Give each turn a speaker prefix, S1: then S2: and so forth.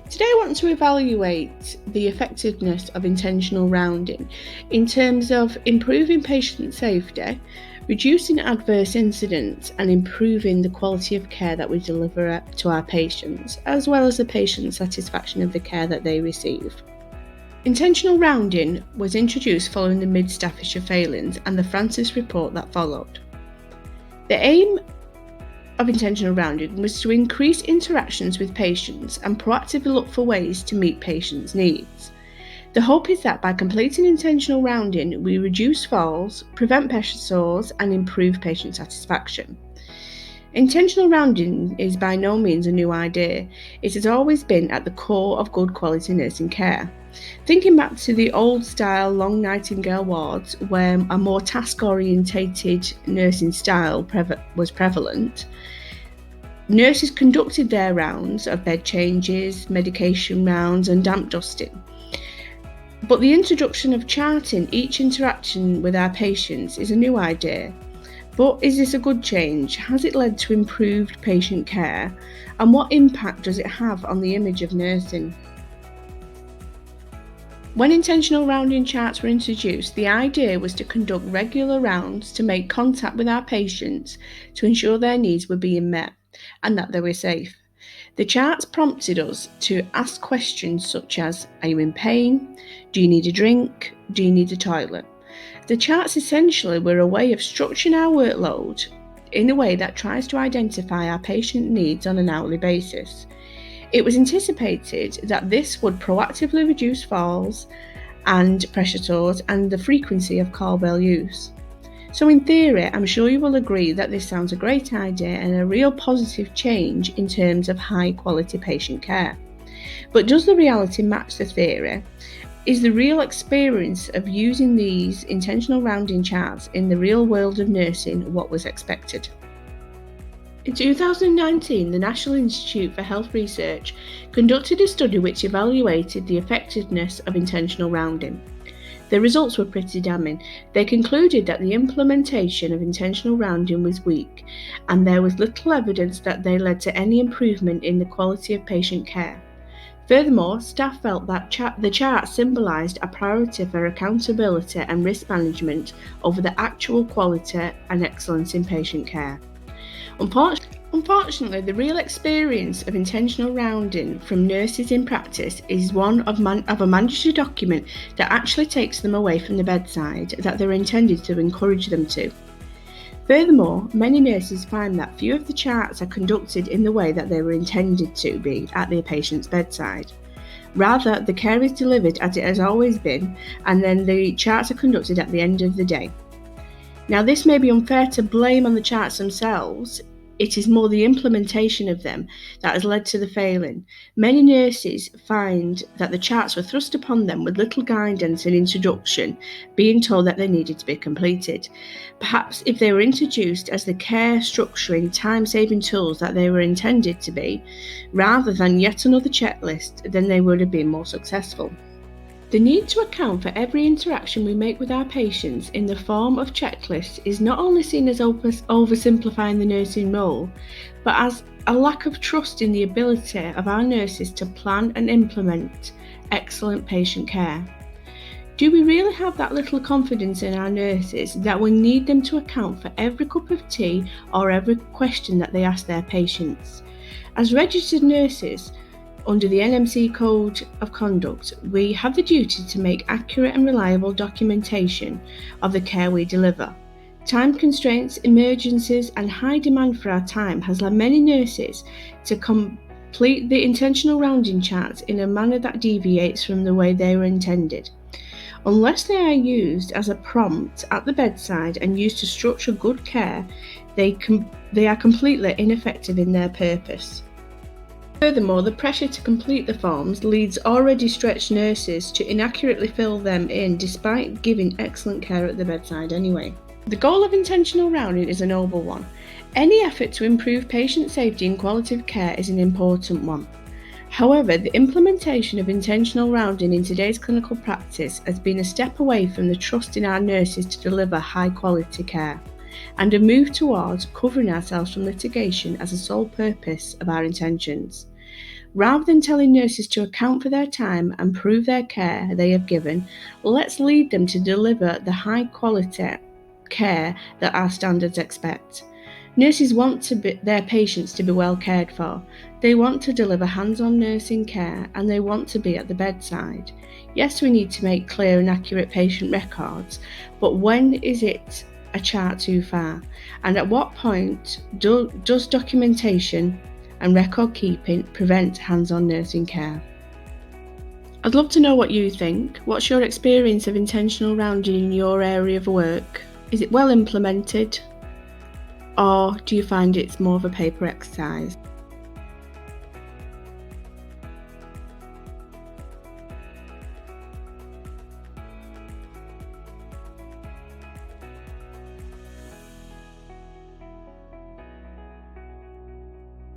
S1: Today I want to evaluate the effectiveness of intentional rounding in terms of improving patient safety, reducing adverse incidents and improving the quality of care that we deliver to our patients, as well as the patient satisfaction of the care that they receive. Intentional rounding was introduced following the Mid-Staffordshire failings and the Francis report that followed. The aim of intentional rounding was to increase interactions with patients and proactively look for ways to meet patients' needs. The hope is that by completing intentional rounding, we reduce falls, prevent pressure sores, and improve patient satisfaction. Intentional rounding is by no means a new idea. It has always been at the core of good quality nursing care. Thinking back to the old style long Nightingale wards, where a more task orientated nursing style was prevalent, nurses conducted their rounds of bed changes, medication rounds, and damp dusting. But the introduction of charting each interaction with our patients is a new idea. But is this a good change? Has it led to improved patient care? And what impact does it have on the image of nursing? When intentional rounding charts were introduced, the idea was to conduct regular rounds to make contact with our patients to ensure their needs were being met and that they were safe. The charts prompted us to ask questions such as, are you in pain? Do you need a drink? Do you need a toilet? The charts essentially were a way of structuring our workload in a way that tries to identify our patient needs on an hourly basis. It was anticipated that this would proactively reduce falls and pressure sores and the frequency of call bell use. So in theory, I'm sure you will agree that this sounds a great idea and a real positive change in terms of high quality patient care. But does the reality match the theory? Is the real experience of using these intentional rounding charts in the real world of nursing what was expected? In 2019, the National Institute for Health Research conducted a study which evaluated the effectiveness of intentional rounding. The results were pretty damning. They concluded that the implementation of intentional rounding was weak, and there was little evidence that they led to any improvement in the quality of patient care. Furthermore, staff felt that the chart symbolised a priority for accountability and risk management over the actual quality and excellence in patient care. Unfortunately, the real experience of intentional rounding from nurses in practice is one of a mandatory document that actually takes them away from the bedside that they're intended to encourage them to. Furthermore, many nurses find that few of the charts are conducted in the way that they were intended to be at their patient's bedside. Rather, the care is delivered as it has always been, and then the charts are conducted at the end of the day. Now, this may be unfair to blame on the charts themselves. It is more the implementation of them that has led to the failing. Many nurses find that the charts were thrust upon them with little guidance and introduction, being told that they needed to be completed. Perhaps if they were introduced as the care structuring, time-saving tools that they were intended to be, rather than yet another checklist, then they would have been more successful. The need to account for every interaction we make with our patients in the form of checklists is not only seen as oversimplifying the nursing role, but as a lack of trust in the ability of our nurses to plan and implement excellent patient care. Do we really have that little confidence in our nurses that we need them to account for every cup of tea or every question that they ask their patients? As registered nurses, under the NMC Code of Conduct, we have the duty to make accurate and reliable documentation of the care we deliver. Time constraints, emergencies, and high demand for our time has led many nurses to complete the intentional rounding charts in a manner that deviates from the way they were intended. Unless they are used as a prompt at the bedside and used to structure good care, they are completely ineffective in their purpose. Furthermore, the pressure to complete the forms leads already stretched nurses to inaccurately fill them in despite giving excellent care at the bedside anyway. The goal of intentional rounding is a noble one. Any effort to improve patient safety and quality of care is an important one. However, the implementation of intentional rounding in today's clinical practice has been a step away from the trust in our nurses to deliver high quality care, and a move towards covering ourselves from litigation as a sole purpose of our intentions. Rather than telling nurses to account for their time and prove their care they have given, let's lead them to deliver the high quality care that our standards expect. Nurses want their patients to be well cared for. They want to deliver hands-on nursing care and they want to be at the bedside. Yes, we need to make clear and accurate patient records, but when is it a chart too far? And at what point does documentation and record keeping prevent hands-on nursing care? I'd love to know what you think. What's your experience of intentional rounding in your area of work? Is it well implemented? Or do you find it's more of a paper exercise?